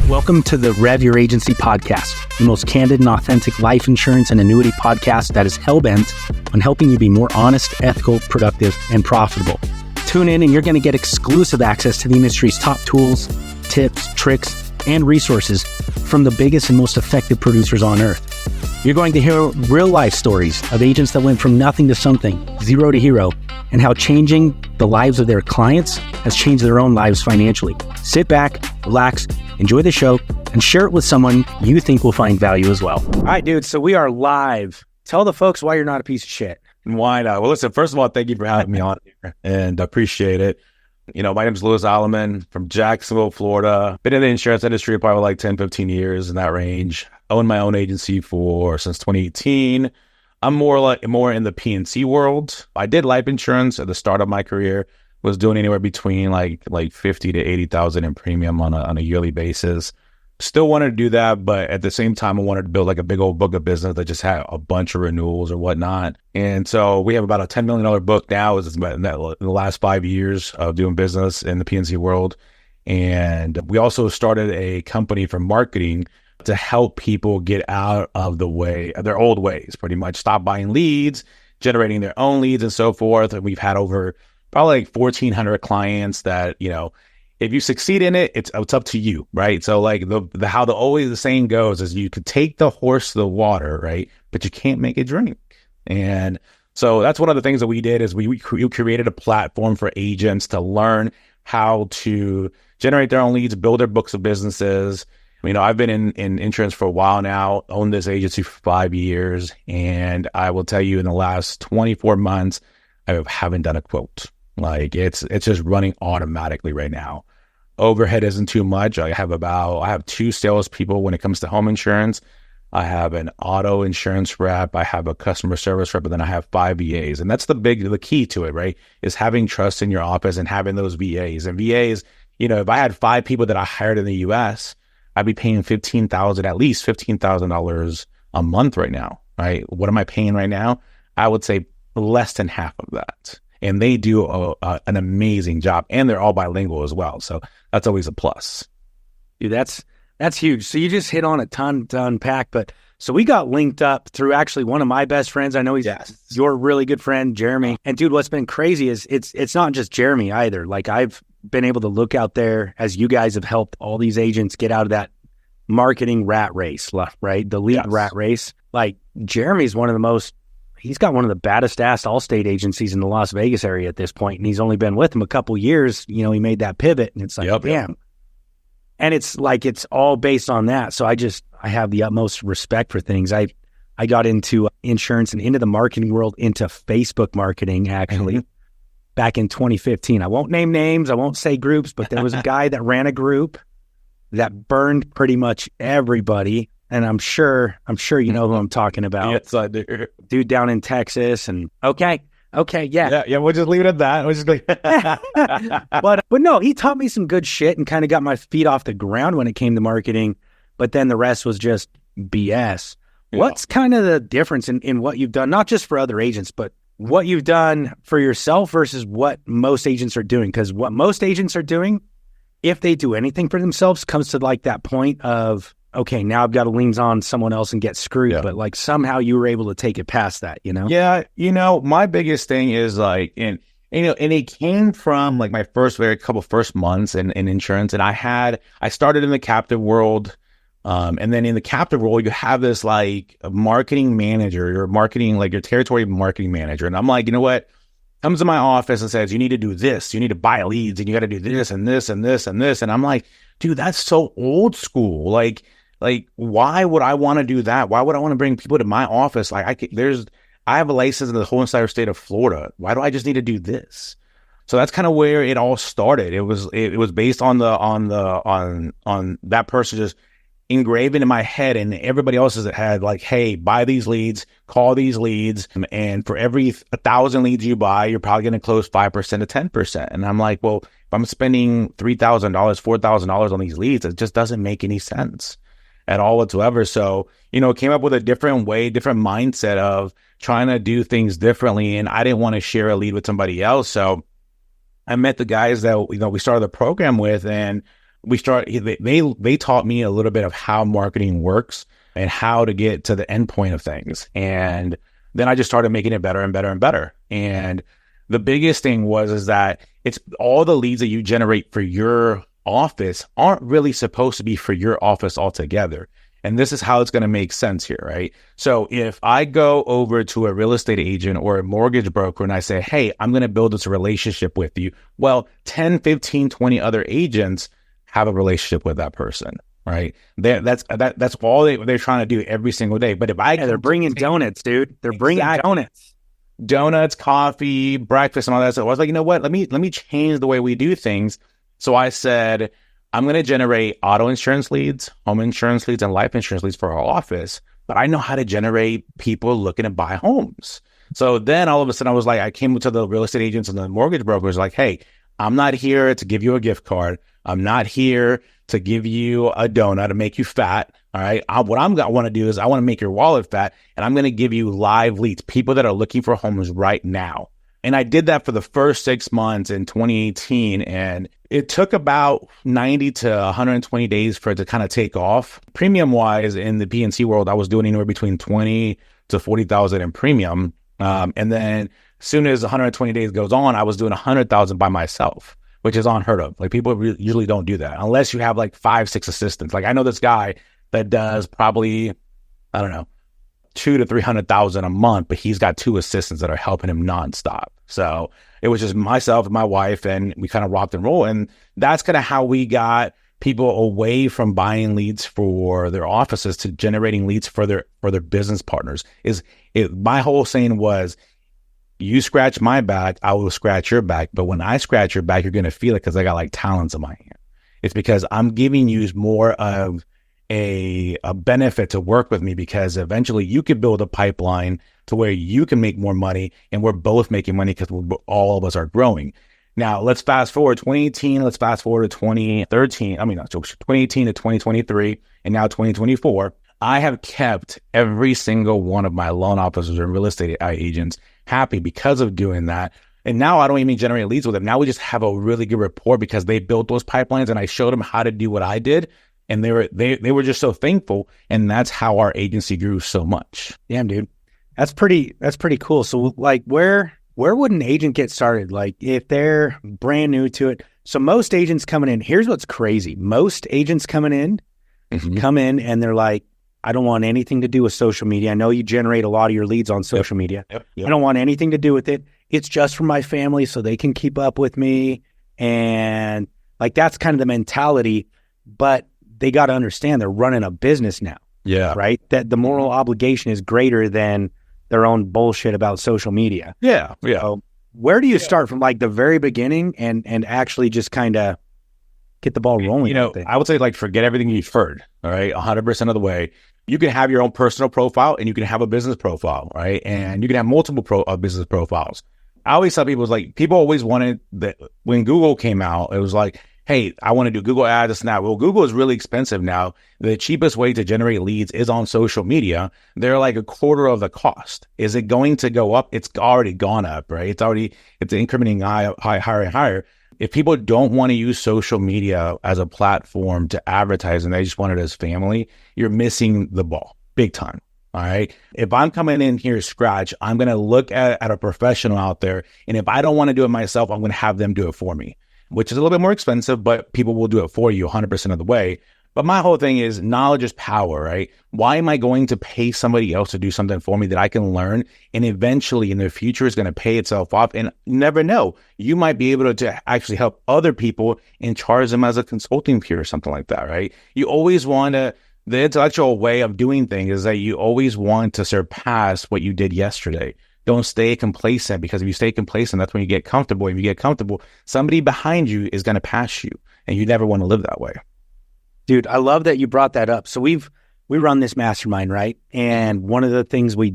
Welcome to the Rev Your Agency podcast, the most candid and authentic life insurance and annuity podcast that is hell-bent on helping you be more honest, ethical, productive, and profitable. Tune in and you're going to get exclusive access to the industry's top tools, tips, tricks, and resources from the biggest and most effective producers on earth. You're going to hear real-life stories of agents that went from nothing to something, zero to hero, and how changing the lives of their clients has changed their own lives financially. Sit back, relax, enjoy the show, and share it with someone you think will find value as well. All right, dude, so we are live. Tell the folks why you're not a piece of shit. Why not? Well, listen, first of all, thank you for having me on here, and appreciate it. You know, my name is Aleman from Jacksonville, Florida. Been in the insurance industry probably like 10, 15 years in that range. Owned my own agency since 2018. I'm more in the P&C world. I did life insurance at the start of my career. Was doing anywhere between like 50 to 80,000 in premium on a yearly basis. Still wanted to do that, but at the same time, I wanted to build like a big old book of business that just had a bunch of renewals or whatnot. And so we have about a $10 million book now. It's about in the last 5 years of doing business in the P&C world. And we also started a company for marketing to help people get out of their old ways, pretty much stop buying leads, generating their own leads and so forth. And we've had over probably like 1,400 clients that, you know, if you succeed in it, it's up to you, right? So like the saying goes is you could take the horse to the water, right? But you can't make it drink. And so that's one of the things that we did is we created a platform for agents to learn how to generate their own leads, build their books of businesses. You know, I've been in insurance for a while now, owned this agency for 5 years. And I will tell you in the last 24 months, I haven't done a quote. Like it's just running automatically right now. Overhead isn't too much. I have 2 salespeople when it comes to home insurance. I have an auto insurance rep. I have a customer service rep, and then I have 5 VAs. And that's the key to it, right? Is having trust in your office and having those VAs. And VAs, you know, if I had 5 people that I hired in the US, I'd be paying at least $15,000 a month right now, right? What am I paying right now? I would say less than half of that. And they do an amazing job, and they're all bilingual as well. So that's always a plus. Dude, that's huge. So you just hit on a ton to unpack. But so we got linked up through actually one of my best friends. I know he's your really good friend, Jeremy. And dude, what's been crazy is it's not just Jeremy either. Like I've been able to look out there as you guys have helped all these agents get out of that marketing rat race, right? The lead rat race. Like Jeremy's he's got one of the baddest ass Allstate agencies in the Las Vegas area at this point, and he's only been with them a couple years. You know, he made that pivot, and it's like, damn. And it's like, it's all based on that. So I have the utmost respect for things. I got into insurance and into the marketing world, into Facebook marketing, actually, back in 2015. I won't name names. I won't say groups, but there was a guy that ran a group that burned pretty much everybody. And I'm sure you know who I'm talking about. Yes, I do. Dude down in Texas. And okay, yeah. Yeah, we'll just leave it at that. We'll just like, but no, he taught me some good shit and kind of got my feet off the ground when it came to marketing. But then the rest was just BS. Yeah. What's kind of the difference in what you've done, not just for other agents, but what you've done for yourself versus what most agents are doing? Because what most agents are doing, if they do anything for themselves, comes to like that point of, okay, now I've got to lean on someone else and get screwed. Yeah. But like somehow you were able to take it past that, you know? Yeah. You know, my biggest thing is like, and it came from like my first months in insurance. And I started in the captive world. And then in the captive world, you have this like a marketing manager, your territory marketing manager. And I'm like, you know what? Comes to my office and says, you need to do this. You need to buy leads and you got to do this and this and this and this. And I'm like, dude, that's so old school. Like, why would I want to do that? Why would I want to bring people to my office? Like, I have a license in the whole entire state of Florida. Why do I just need to do this? So that's kind of where it all started. It was based on that person just engraving in my head, and everybody else's that had like, hey, buy these leads, call these leads, and for every 1,000 leads you buy, you're probably going to close 5% to 10%. And I'm like, well, if I'm spending $3,000, $4,000 on these leads, it just doesn't make any sense at all whatsoever. So, came up with a different mindset of trying to do things differently. And I didn't want to share a lead with somebody else. So I met the guys that we started the program with, and they taught me a little bit of how marketing works and how to get to the end point of things. And then I just started making it better and better and better. And the biggest thing is that it's all the leads that you generate for your office aren't really supposed to be for your office altogether. And this is how it's going to make sense here, right? So if I go over to a real estate agent or a mortgage broker and I say, hey, I'm going to build this relationship with you. Well, 10, 15, 20 other agents have a relationship with that person, right? That's all they're trying to do every single day. But if they're bringing donuts, dude. They're bringing donuts, coffee, breakfast, and all that stuff. I was like, you know what? Let me change the way we do things. So I said, I'm going to generate auto insurance leads, home insurance leads, and life insurance leads for our office, but I know how to generate people looking to buy homes. So then all of a sudden I came to the real estate agents and the mortgage brokers like, hey, I'm not here to give you a gift card. I'm not here to give you a donut to make you fat. All right. What I want to do is I want to make your wallet fat, and I'm going to give you live leads, people that are looking for homes right now. And I did that for the first 6 months in 2018. And it took about 90 to 120 days for it to kind of take off. Premium wise in the PNC world, I was doing anywhere between 20 to 40,000 in premium. And then as soon as 120 days goes on, I was doing 100,000 by myself, which is unheard of. Like people usually don't do that unless you have like 5, 6 assistants. Like I know this guy that does probably, I don't know, 200,000 to 300,000 a month, but he's got 2 assistants that are helping him nonstop. So it was just myself and my wife, and we kind of rocked and roll. And that's kind of how we got people away from buying leads for their offices to generating leads for their business partners. My whole saying was, you scratch my back, I will scratch your back. But when I scratch your back, you're going to feel it because I got like talons in my hand. It's because I'm giving you more of a benefit to work with me, because eventually you could build a pipeline to where you can make more money and we're both making money because all of us are growing. Now let's fast forward 2018. Let's fast forward to 2013. 2018 to 2023 and now 2024. I have kept every single one of my loan officers and real estate agents happy because of doing that. And now I don't even generate leads with them. Now we just have a really good rapport because they built those pipelines and I showed them how to do what I did. And they were just so thankful. And that's how our agency grew so much. Damn, dude. That's pretty cool. So like where would an agent get started? Like if they're brand new to it. So most agents coming in, here's what's crazy. Most agents coming in, come in and they're like, I don't want anything to do with social media. I know you generate a lot of your leads on social media. Yep. I don't want anything to do with it. It's just for my family so they can keep up with me. And like, that's kind of the mentality, but they got to understand they're running a business now. Yeah. Right. That the moral obligation is greater than their own bullshit about social media. Yeah. Yeah. So where do you start from like the very beginning and actually just kind of get the ball rolling? I would say like forget everything you've heard. All right. 100% of the way. You can have your own personal profile and you can have a business profile, right? And you can have multiple business profiles. I always tell people, people always wanted that when Google came out, it was like, hey, I want to do Google ads, this and that. Well, Google is really expensive now. The cheapest way to generate leads is on social media. They're like a quarter of the cost. Is it going to go up? It's already gone up, right? It's incrementing higher and higher. If people don't want to use social media as a platform to advertise and they just want it as family, you're missing the ball big time. All right. If I'm coming in here scratch, I'm going to look at a professional out there. And if I don't want to do it myself, I'm going to have them do it for me, which is a little bit more expensive, but people will do it for you 100% of the way. But my whole thing is knowledge is power, right? Why am I going to pay somebody else to do something for me that I can learn and eventually in the future is going to pay itself off? And you never know. You might be able to actually help other people and charge them as a consulting fee or something like that, right? You always want to, the intellectual way of doing things is that you always want to surpass what you did yesterday. Don't stay complacent, because if you stay complacent, that's when you get comfortable. If you get comfortable, somebody behind you is going to pass you, and you never want to live that way. Dude, I love that you brought that up. So we run this mastermind, right? And one of the things we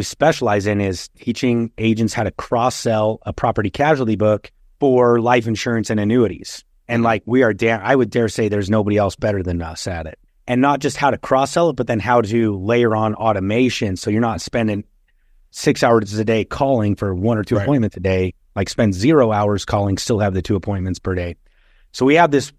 specialize in is teaching agents how to cross-sell a property casualty book for life insurance and annuities. And like I would dare say there's nobody else better than us at it. And not just how to cross-sell it, but then how to layer on automation so you're not spending 6 hours a day calling for 1 or 2 appointments a day. like spend 0 hours calling, still have the 2 appointments per day. So we have this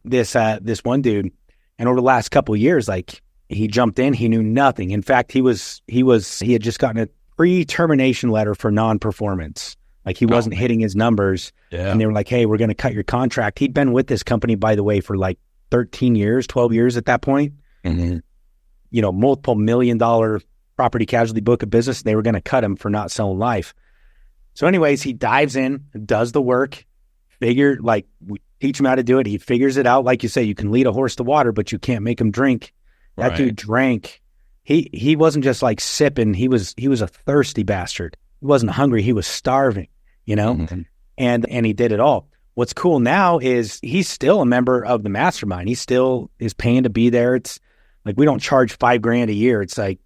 one dude, and over the last couple of years, like he jumped in, he knew nothing. In fact, he had just gotten a pre-termination letter for non-performance. Like he wasn't hitting his numbers. Yeah. And they were like, hey, we're going to cut your contract. He'd been with this company, by the way, for like 13 years, 12 years at that point. Mm-hmm. You know, multiple $1 million property casualty book of business. They were going to cut him for not selling life. So anyways, he dives in, does the work, we teach him how to do it. He figures it out. Like you say, you can lead a horse to water, but you can't make him drink. That dude drank. He wasn't just like sipping. He was a thirsty bastard. He wasn't hungry. He was starving, you know, and he did it all. What's cool now is he's still a member of the mastermind. He still is paying to be there. It's like, we don't charge $5,000 a year. It's like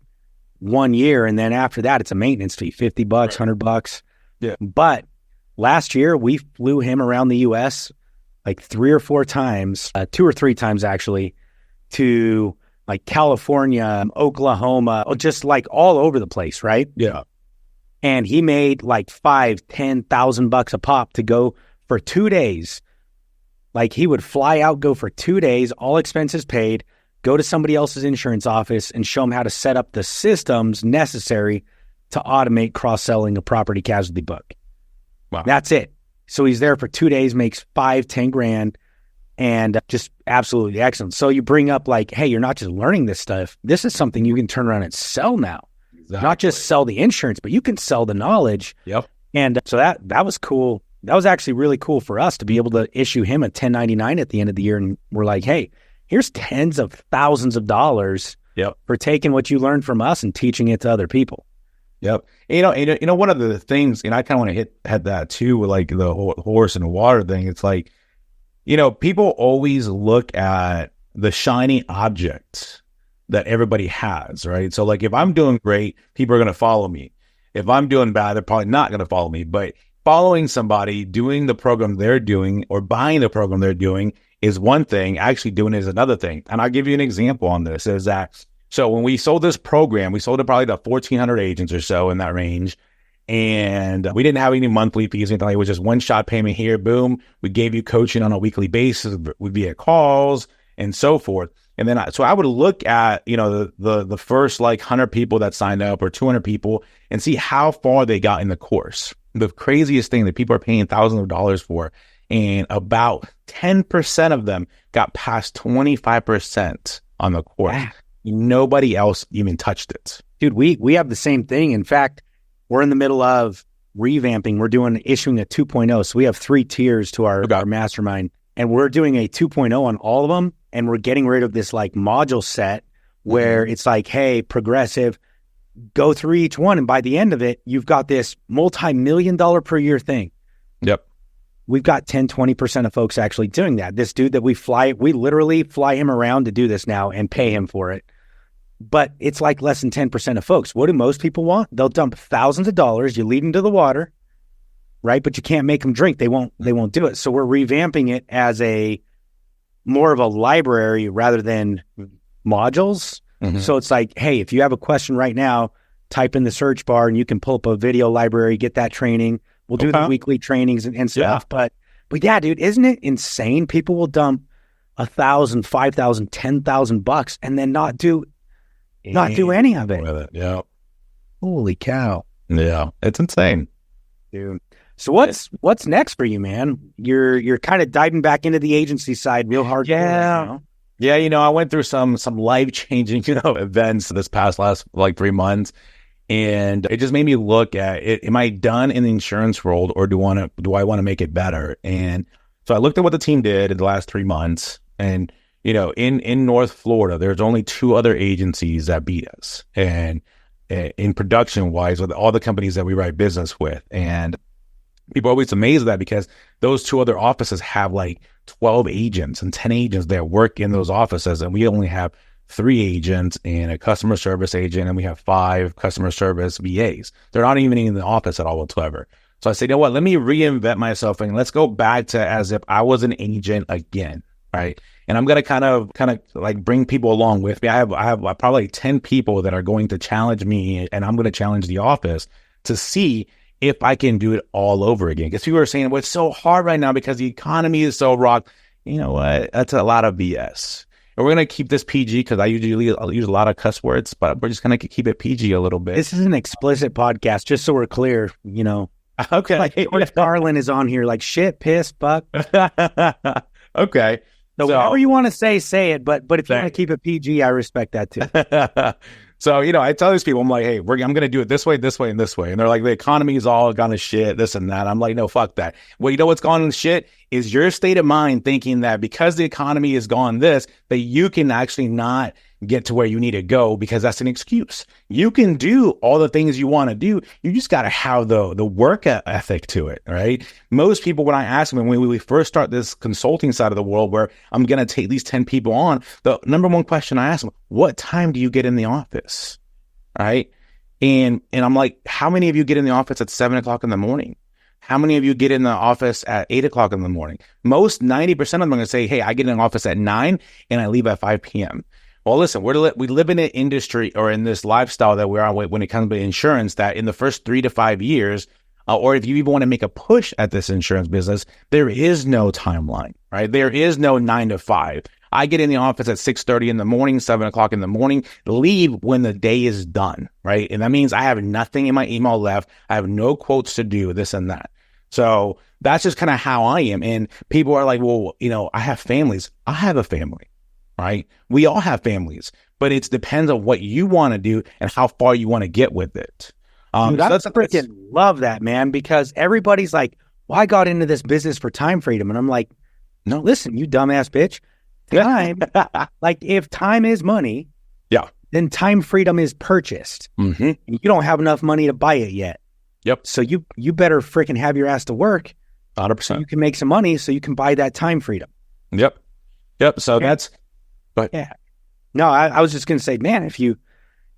1 year. And then after that, it's a maintenance fee, $50, $100. Yeah. But last year we flew him around the US like 3 or 4 times, 2 or 3 times actually, to like California, Oklahoma, just like all over the place. Right. Yeah. And he made like $5,000-$10,000 a pop to go for 2 days. Like he would fly out, go for 2 days, all expenses paid, go to somebody else's insurance office and show them how to set up the systems necessary to automate cross-selling a property casualty book. Wow. That's it. So he's there for 2 days, makes $5,000-$10,000, and just absolutely excellent. So you bring up like, hey, you're not just learning this stuff. This is something you can turn around and sell now. Exactly. Not just sell the insurance, but you can sell the knowledge. Yep. And so that was cool. That was actually really cool for us to be able to issue him a 1099 at the end of the year. And we're like, hey, here's tens of thousands of dollars for taking what you learned from us and teaching it to other people. Yep. You know, one of the things, and I kind of want to hit that too, with like the horse and the water thing. It's like, you know, people always look at the shiny object that everybody has, right? So like if I'm doing great, people are going to follow me. If I'm doing bad, they're probably not going to follow me. But following somebody, doing the program they're doing or buying the program they're doing is one thing. Actually doing it is another thing. And I'll give you an example on this is that, so when we sold this program, we sold it probably to 1,400 agents or so in that range. And we didn't have any monthly fees. Anything. It was just one shot payment here. Boom. We gave you coaching on a weekly basis via calls and so forth. And then I would look at, you know, the first like 100 people that signed up or 200 people and see how far they got in the course. The craziest thing that people are paying thousands of dollars for, and about 10% of them got past 25% on the course. Yeah. Nobody else even touched it. Dude, we have the same thing. In fact, we're in the middle of revamping. We're issuing a 2.0. So we have 3 tiers to our mastermind, and we're doing a 2.0 on all of them. And we're getting rid of this like module set where it's like, hey, progressive, go through each one. And by the end of it, you've got this multi-million-dollar per year thing. Yep. We've got 10-20% of folks actually doing that. This dude that we literally fly him around to do this now and pay him for it. But it's like less than 10% of folks. What do most people want? They'll dump thousands of dollars. You lead them to the water, right? But you can't make them drink. They won't do it. So we're revamping it as more of a library rather than modules. Mm-hmm. So it's like, hey, if you have a question right now, type in the search bar and you can pull up a video library, get that training. We'll do the weekly trainings and stuff. Yeah. But yeah, dude, isn't it insane? People will dump $1,000, $5,000, $10,000 and then not do any of it. Yeah. Holy cow. Yeah. It's insane. Dude. So what's next for you, man? You're kind of diving back into the agency side real hard. Yeah. Right, yeah, you know, I went through some life-changing, events this past last 3 months, and it just made me look at it. Am I done in the insurance world, or do I want to make it better? And so I looked at what the team did in the last 3 months, and in North Florida, there's only 2 other agencies that beat us, and in production-wise, with all the companies that we write business with, and people are always amazed at that because those 2 other offices have 12 agents and 10 agents that work in those offices. And we only have 3 agents and a customer service agent, and we have 5 customer service VAs. They're not even in the office at all whatsoever. So I said, you know what, let me reinvent myself and let's go back to as if I was an agent again, right? And I'm going to kind of bring people along with me. I have probably 10 people that are going to challenge me, and I'm going to challenge the office to see if I can do it all over again. Because people are saying, well, it's so hard right now because the economy is so rock. You know what? That's a lot of BS. And we're going to keep this PG because I'll use a lot of cuss words, but we're just going to keep it PG a little bit. This is an explicit podcast, just so we're clear, you know. Okay. Like George Carlin is on here like shit, piss, fuck. Okay. So whatever you want to say it. But if you want to keep it PG, I respect that too. So, you know, I tell these people, I'm like, hey, I'm going to do it this way, and this way. And they're like, the economy is all gone to shit, this and that. I'm like, no, fuck that. Well, you know what's gone to shit is your state of mind thinking that because the economy is gone this, that you can actually not get to where you need to go because that's an excuse. You can do all the things you want to do. You just got to have the work ethic to it, right? Most people, when I ask them, when we first start this consulting side of the world where I'm going to take these 10 people on, the number one question I ask them, what time do you get in the office? Right? And I'm like, how many of you get in the office at 7 o'clock in the morning? How many of you get in the office at 8 o'clock in the morning? Most 90% of them are going to say, hey, I get in the office at 9 and I leave at 5 p.m. Well, listen, we live in an industry or in this lifestyle that we're on when it comes to insurance that in the first 3 to 5 years, or if you even want to make a push at this insurance business, there is no timeline, right? There is no 9 to 5. I get in the office at 6:30 in the morning, 7 o'clock in the morning, leave when the day is done, right? And that means I have nothing in my email left. I have no quotes to do, this and that. So that's just kind of how I am. And people are like, well, you know, I have families. I have a family, right? We all have families, but it depends on what you want to do and how far you want to get with it. Dude, I freaking love that, man, because everybody's like, well, I got into this business for time freedom. And I'm like, no, listen, you dumbass bitch. Time, like if time is money, then time freedom is purchased. Mm-hmm. And you don't have enough money to buy it yet. Yep. So you better freaking have your ass to work. 100%. So you can make some money so you can buy that time freedom. Yep. So that's, but yeah. No, I was just going to say, man, if you'll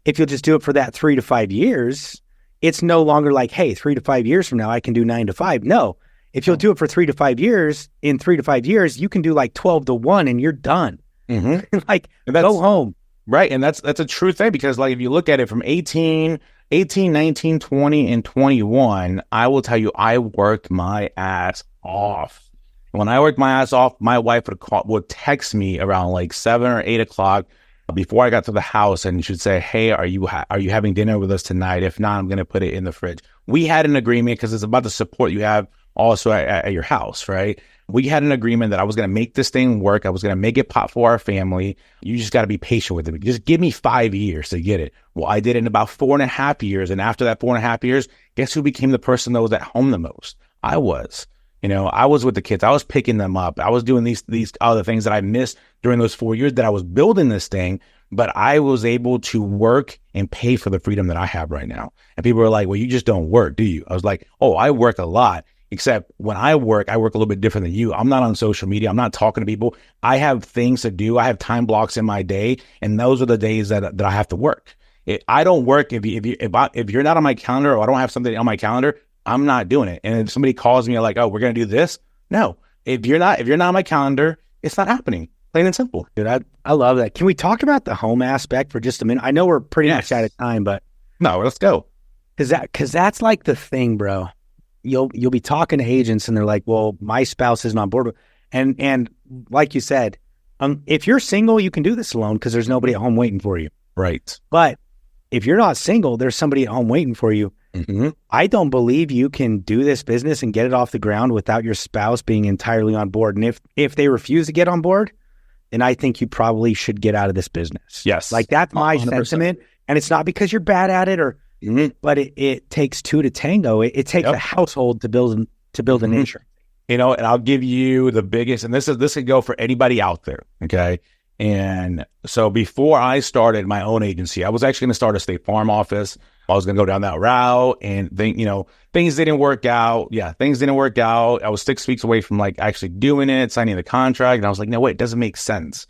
just do it for that 3 to 5 years, it's no longer like, hey, 3 to 5 years from now, I can do 9 to 5. No. If you'll do it for 3 to 5 years, in 3 to 5 years, you can do like 12 to 1 and you're done. Mm-hmm. Like, go home. Right. And that's a true thing because like, if you look at it from 18, 19, 20, and 21, I will tell you, I worked my ass off. When I worked my ass off, my wife would text me around like 7 or 8 o'clock before I got to the house, and she'd say, hey, are you having dinner with us tonight? If not, I'm going to put it in the fridge. We had an agreement because it's about the support you have also at your house, right? We had an agreement that I was going to make this thing work. I was going to make it pop for our family. You just got to be patient with it. Just give me 5 years to get it. Well, I did it in about 4.5 years. And after that 4.5 years, guess who became the person that was at home the most? I was. You know, I was with the kids. I was picking them up. I was doing these other things that I missed during those 4 years that I was building this thing, but I was able to work and pay for the freedom that I have right now. And people are like, well, you just don't work, do you? I was like, oh, I work a lot. Except when I work a little bit different than you. I'm not on social media. I'm not talking to people. I have things to do. I have time blocks in my day, and those are the days that I have to work. I don't work if you're not on my calendar or I don't have something on my calendar. I'm not doing it. And if somebody calls me like, oh, we're gonna do this, no. If you're not on my calendar, it's not happening. Plain and simple. Dude, I love that. Can we talk about the home aspect for just a minute? I know we're pretty much out of time, but no, let's go. Because that's like the thing, bro. You'll be talking to agents and they're like, well, my spouse isn't on board. And like you said, if you're single, you can do this alone because there's nobody at home waiting for you. Right. But if you're not single, there's somebody at home waiting for you. Mm-hmm. I don't believe you can do this business and get it off the ground without your spouse being entirely on board. And if they refuse to get on board, then I think you probably should get out of this business. Yes. Like that's my 100%. Sentiment. And it's not because you're bad at it but it takes two to tango. It takes a household to build an insurance. You know, and I'll give you the biggest, and this could go for anybody out there. Okay. And so before I started my own agency, I was actually going to start a State Farm office. I was going to go down that route, and things didn't work out. Yeah, things didn't work out. I was 6 weeks away from like actually doing it, signing the contract, and I was like, no, wait, it doesn't make sense.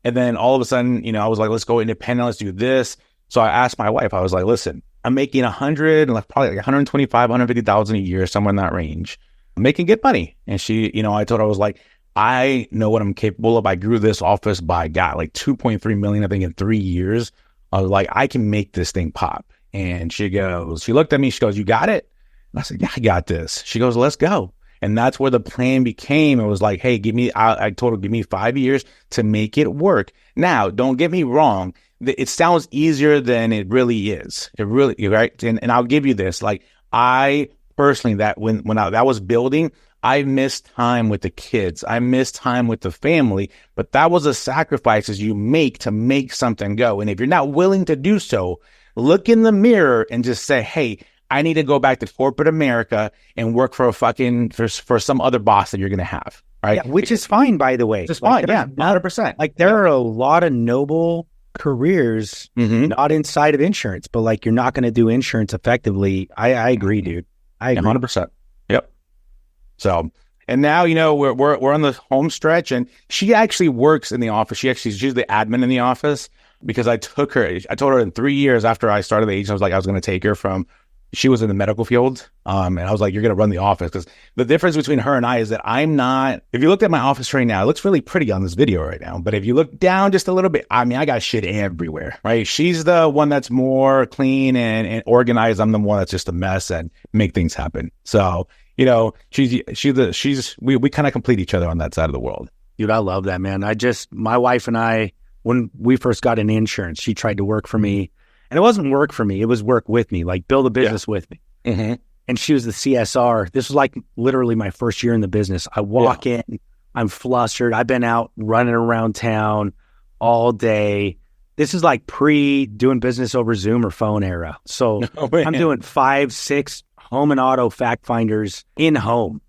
And then all of a sudden, I was like, let's go independent, let's do this. So I asked my wife, I was like, listen, I'm making probably like 125, 150,000 a year, somewhere in that range. I'm making good money. And she, I told her, I was like, I know what I'm capable of. I grew this office by like 2.3 million, I think, in 3 years. I was like, I can make this thing pop. And she looked at me, she goes, you got it? I said, yeah, I got this. She goes, let's go. And that's where the plan became. It was like, hey, I told her, give me 5 years to make it work. Now, don't get me wrong. It sounds easier than it really is. It really, right? And I'll give you this. Like, I personally, that that was building, I missed time with the kids. I missed time with the family, but that was a sacrifices you make to make something go. And if you're not willing to do so, look in the mirror and just say, hey, I need to go back to corporate America and work for for some other boss that you're going to have. Right. Yeah, which is fine, by the way. It's fine. Yeah. 100%. Like there are a lot of noble careers, not inside of insurance, but like you're not going to do insurance effectively. I agree, dude. I agree. 100%. Yep. So, and now, you know, we're on the home stretch, and she actually works in the office. She's the admin in the office, because I told her in 3 years after I started the agency, I was like, I was going to take her she was in the medical field. And I was like, you're going to run the office, because the difference between her and I is that I'm not, if you looked at my office right now, it looks really pretty on this video right now. But if you look down just a little bit, I mean, I got shit everywhere, right? She's the one that's more clean and organized. I'm the one that's just a mess and make things happen. So, you know, we kind of complete each other on that side of the world. Dude, I love that, man. My wife and I, when we first got in insurance, she tried to work for me. And it wasn't work for me. It was work with me, like build a business with me. Mm-hmm. And she was the CSR. This was like literally my first year in the business. I walk in, I'm flustered. I've been out running around town all day. This is like doing business over Zoom or phone era. So I'm doing 5, 6 home and auto fact finders in home.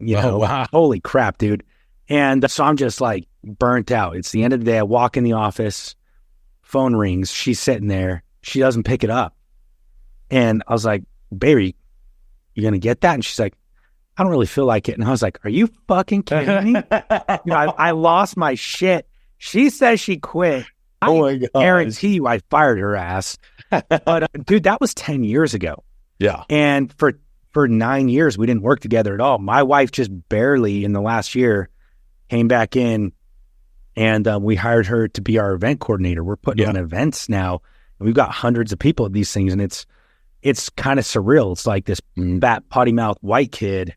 You know, wow. Holy crap, dude. And so I'm just like burnt out. It's the end of the day. I walk in the office, phone rings. She's sitting there. She doesn't pick it up. And I was like, baby, you going to get that? And she's like, I don't really feel like it. And I was like, are you fucking kidding me? I lost my shit. She says she quit. Oh my God. I guarantee you I fired her ass. But dude, that was 10 years ago. Yeah. And for 9 years, we didn't work together at all. My wife just barely in the last year came back in, and we hired her to be our event coordinator. We're putting on events now. We've got hundreds of people at these things, and it's kind of surreal. It's like this fat, potty mouth white kid.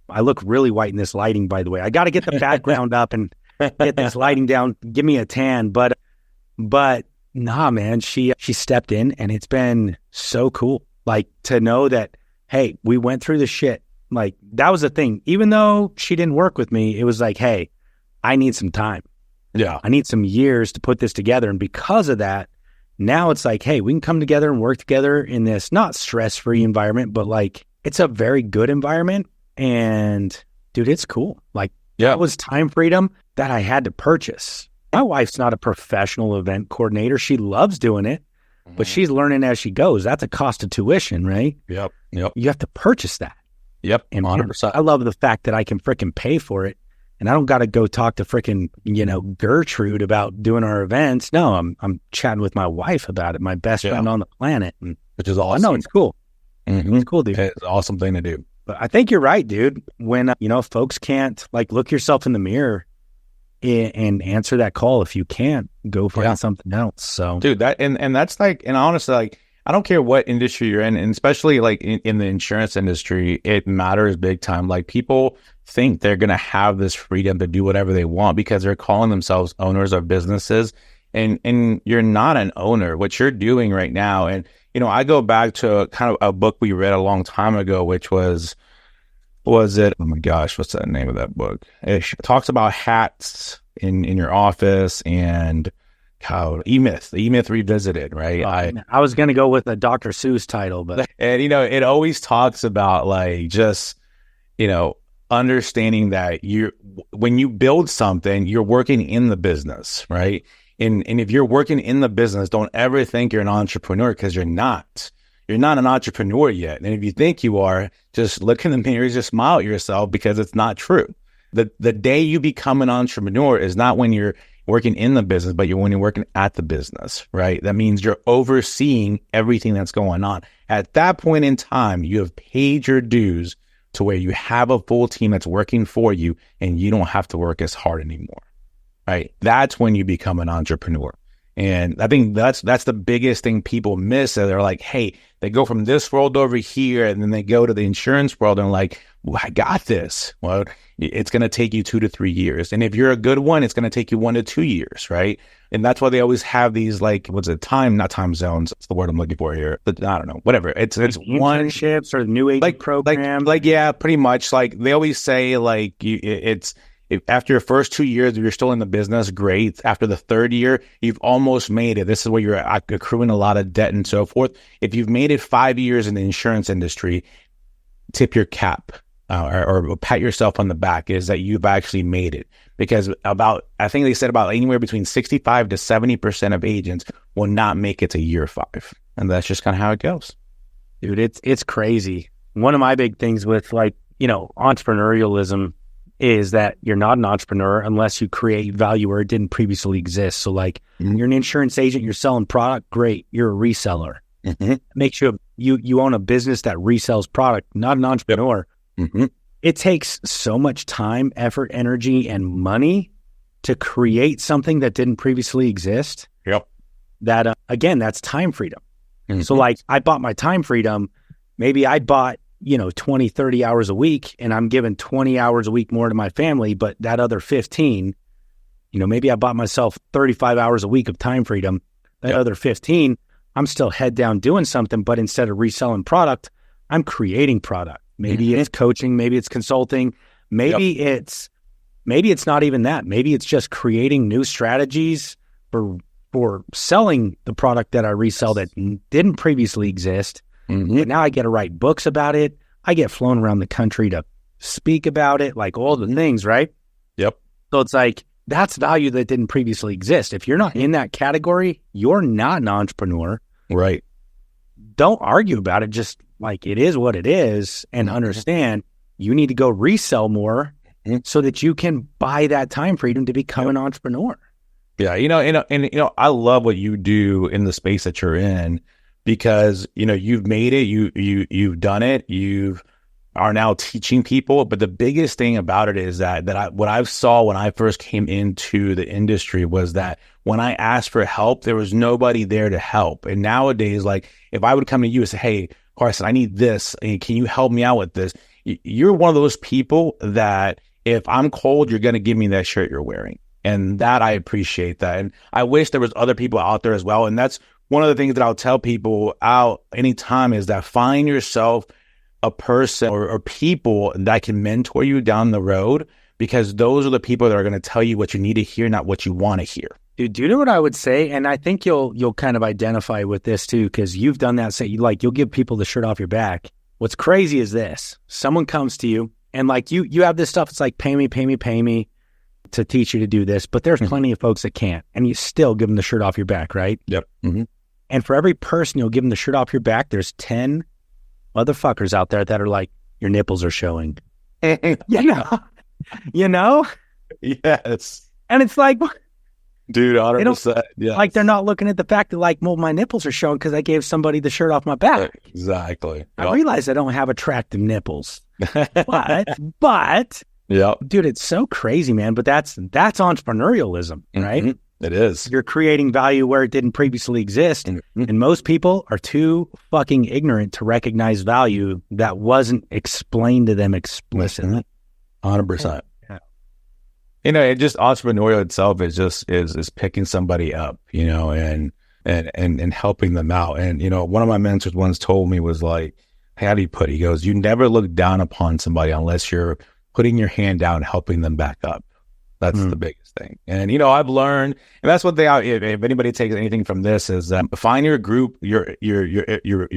I look really white in this lighting, by the way. I got to get the background up and get this lighting down. Give me a tan, but nah, man. She stepped in, and it's been so cool. Like to know that, hey, we went through the shit. Like that was the thing. Even though she didn't work with me, it was like, hey, I need some time. Yeah, I need some years to put this together, and because of that. Now it's like, hey, we can come together and work together in this not stress-free environment, but like it's a very good environment. And dude, it's cool. Like that was time freedom that I had to purchase. My wife's not a professional event coordinator. She loves doing it, but she's learning as she goes. That's a cost of tuition, right? Yep. You have to purchase that. Yep. And 100%. I love the fact that I can freaking pay for it. And I don't got to go talk to freaking, Gertrude about doing our events. No, I'm chatting with my wife about it, my best friend on the planet. And which is awesome. I know it's cool. Mm-hmm. It's cool, dude. It's an awesome thing to do. But I think you're right, dude. When, folks can't, like, look yourself in the mirror and answer that call. If you can't, go find something else. So, dude, and that's like, and honestly, like, I don't care what industry you're in, and especially like in the insurance industry, it matters big time. Like people think they're going to have this freedom to do whatever they want because they're calling themselves owners of businesses. And you're not an owner. What you're doing right now, and, I go back to kind of a book we read a long time ago, which was it? Oh my gosh, what's the name of that book? It talks about hats in your office and E-Myth Revisited, right? I was going to go with a Dr. Seuss title, but and it always talks about like just understanding that when you build something, you're working in the business, right? And if you're working in the business, don't ever think you're an entrepreneur, because you're not. You're not an entrepreneur yet. And if you think you are, just look in the mirror, just smile at yourself, because it's not true. The day you become an entrepreneur is not when you're working in the business, but when you're working at the business, right? That means you're overseeing everything that's going on. At that point in time, you have paid your dues to where you have a full team that's working for you, and you don't have to work as hard anymore, right? That's when you become an entrepreneur. And I think that's the biggest thing people miss. They're like, hey, they go from this world over here, and then they go to the insurance world and like, well, I got this. Well, it's going to take you 2 to 3 years. And if you're a good one, it's going to take you 1 to 2 years, right? And that's why they always have these, like, what's it, not time zones. That's the word I'm looking for here. But I don't know, whatever. It's internships or the new agent program. Yeah, pretty much. Like they always say, like if after your first 2 years, if you're still in the business, great. After the third year, you've almost made it. This is where you're accruing a lot of debt and so forth. If you've made it 5 years in the insurance industry, tip your cap or pat yourself on the back, is that you've actually made it. Because I think they said about anywhere between 65 to 70% of agents will not make it to year 5. And that's just kind of how it goes. Dude, it's crazy. One of my big things with entrepreneurialism is that you're not an entrepreneur unless you create value where it didn't previously exist. So like you're an insurance agent, you're selling product, great. You're a reseller. Make sure you own a business that resells product, not an entrepreneur. It takes so much time, effort, energy, and money to create something that didn't previously exist. That, again, that's time freedom. So like I bought my time freedom. Maybe I bought 20, 30 hours a week, and I'm giving 20 hours a week more to my family, but that other 15, maybe I bought myself 35 hours a week of time freedom. That other 15, I'm still head down doing something, but instead of reselling product, I'm creating product. Maybe it's coaching, maybe it's consulting, maybe it's not even that. Maybe it's just creating new strategies for selling the product that I resell that didn't previously exist. But now I get to write books about it. I get flown around the country to speak about it, like all the things, right? So it's like, that's value that didn't previously exist. If you're not in that category, you're not an entrepreneur. Right. Don't argue about it. Just like, it is what it is, and understand you need to go resell more so that you can buy that time freedom to become an entrepreneur. Yeah. I love what you do in the space that you're in, because, you've made it, you've done it, you are now teaching people. But the biggest thing about it is that what I saw when I first came into the industry was that when I asked for help, there was nobody there to help. And nowadays, like if I would come to you and say, hey, Carson, I need this, and can you help me out with this? You're one of those people that if I'm cold, you're going to give me that shirt you're wearing. And that, I appreciate that. And I wish there was other people out there as well. And that's one of the things that I'll tell people out anytime, is that find yourself a person or people that can mentor you down the road, because those are the people that are going to tell you what you need to hear, not what you want to hear. Dude, do you know what I would say? And I think you'll kind of identify with this too, because you've done that. Say you'll give people the shirt off your back. What's crazy is this: someone comes to you and like you have this stuff. It's like pay me to teach you to do this, but there's plenty of folks that can't, and you still give them the shirt off your back, right? And for every person you'll give them the shirt off your back, there's 10 motherfuckers out there that are like, your nipples are showing. You know? Yes. And it's like, dude, 100%. Yeah. Like they're not looking at the fact that like, well, my nipples are showing because I gave somebody the shirt off my back. Exactly. I realize I don't have attractive nipples, but dude, it's so crazy, man. But that's entrepreneurialism, right? It is. You're creating value where it didn't previously exist. And most people are too fucking ignorant to recognize value that wasn't explained to them explicitly. 100%. It just, entrepreneurial itself is picking somebody up, and helping them out. And, one of my mentors once told me, was like, how do you put it? He goes, you never look down upon somebody unless you're putting your hand down and helping them back up. That's the biggest thing. And, I've learned, and that's one thing, if anybody takes anything from this, is find your group, your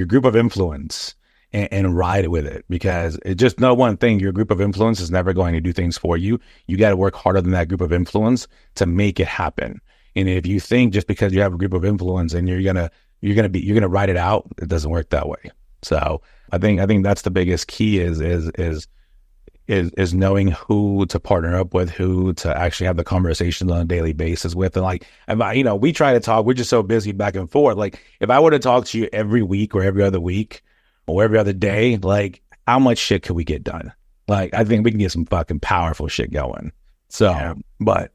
group of influence, and ride with it, because it's just no one thing. Your group of influence is never going to do things for you. You got to work harder than that group of influence to make it happen. And if you think just because you have a group of influence and you're gonna ride it out, it doesn't work that way. So I think that's the biggest key is knowing who to partner up with, who to actually have the conversations on a daily basis with. And we try to talk, we're just so busy back and forth. Like if I were to talk to you every week or every other week or every other day, like how much shit could we get done? Like I think we can get some fucking powerful shit going. So, but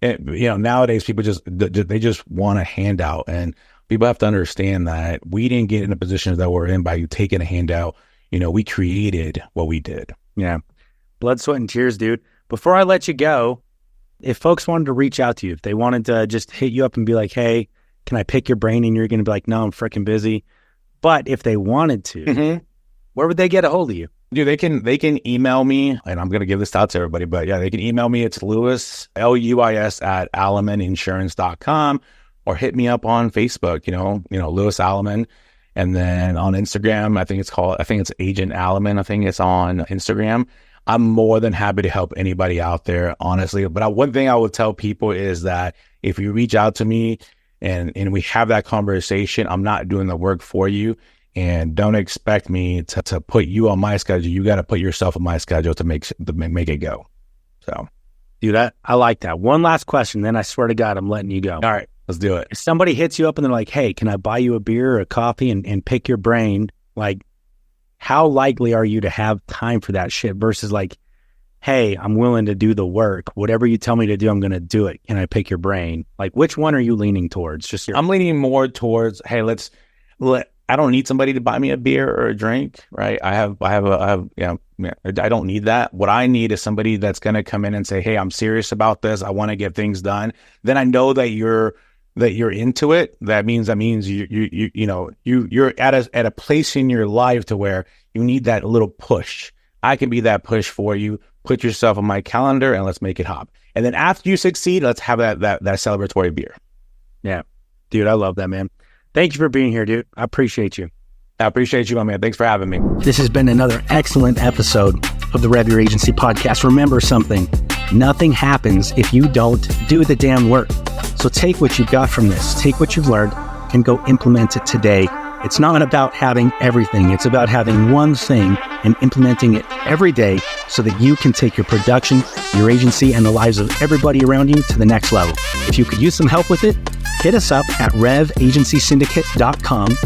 nowadays people they just want a handout, and people have to understand that we didn't get in the positions that we're in by you taking a handout. We created what we did. Yeah. Blood, sweat, and tears, dude. Before I let you go, if folks wanted to reach out to you, if they wanted to just hit you up and be like, hey, can I pick your brain? And you're going to be like, no, I'm freaking busy. But if they wanted to, where would they get a hold of you? Dude, they can email me, and I'm going to give this out to everybody, but yeah, they can email me. It's Louis, Luis at alamaninsurance.com, or hit me up on Facebook, Louis Aleman. And then on Instagram, I think it's Agent Aleman. I think it's on Instagram. I'm more than happy to help anybody out there, honestly. But one thing I would tell people is that if you reach out to me and we have that conversation, I'm not doing the work for you. And don't expect me to put you on my schedule. You got to put yourself on my schedule to make it go. So, dude, I like that. One last question, then I swear to God, I'm letting you go. All right, let's do it. If somebody hits you up and they're like, hey, can I buy you a beer or a coffee and pick your brain? Like, how likely are you to have time for that shit versus like, hey, I'm willing to do the work. Whatever you tell me to do, I'm going to do it. Can I pick your brain? Like, which one are you leaning towards? I'm leaning more towards, hey, I don't need somebody to buy me a beer or a drink, right? I don't need that. What I need is somebody that's going to come in and say, hey, I'm serious about this. I want to get things done. Then I know that you're into it. That means you're at a place in your life to where you need that little push. I can be that push for you. Put yourself on my calendar and let's make it hop. And then after you succeed, let's have that celebratory beer. Yeah. Dude, I love that, man. Thank you for being here, dude. I appreciate you. I appreciate you, my man. Thanks for having me. This has been another excellent episode of the Rev Your Agency podcast. Remember something, nothing happens if you don't do the damn work. So take what you've got from this, take what you've learned, and go implement it today. It's not about having everything. It's about having one thing and implementing it every day so that you can take your production, your agency, and the lives of everybody around you to the next level. If you could use some help with it, hit us up at revagencysyndicate.com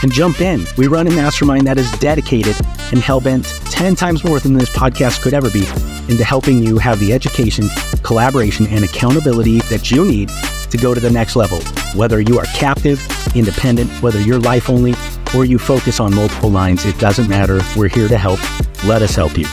and jump in. We run a mastermind that is dedicated and hell-bent 10 times more than this podcast could ever be into helping you have the education, collaboration, and accountability that you need to go to the next level. Whether you are captive, independent, whether you're life only, or you focus on multiple lines, it doesn't matter. We're here to help. Let us help you.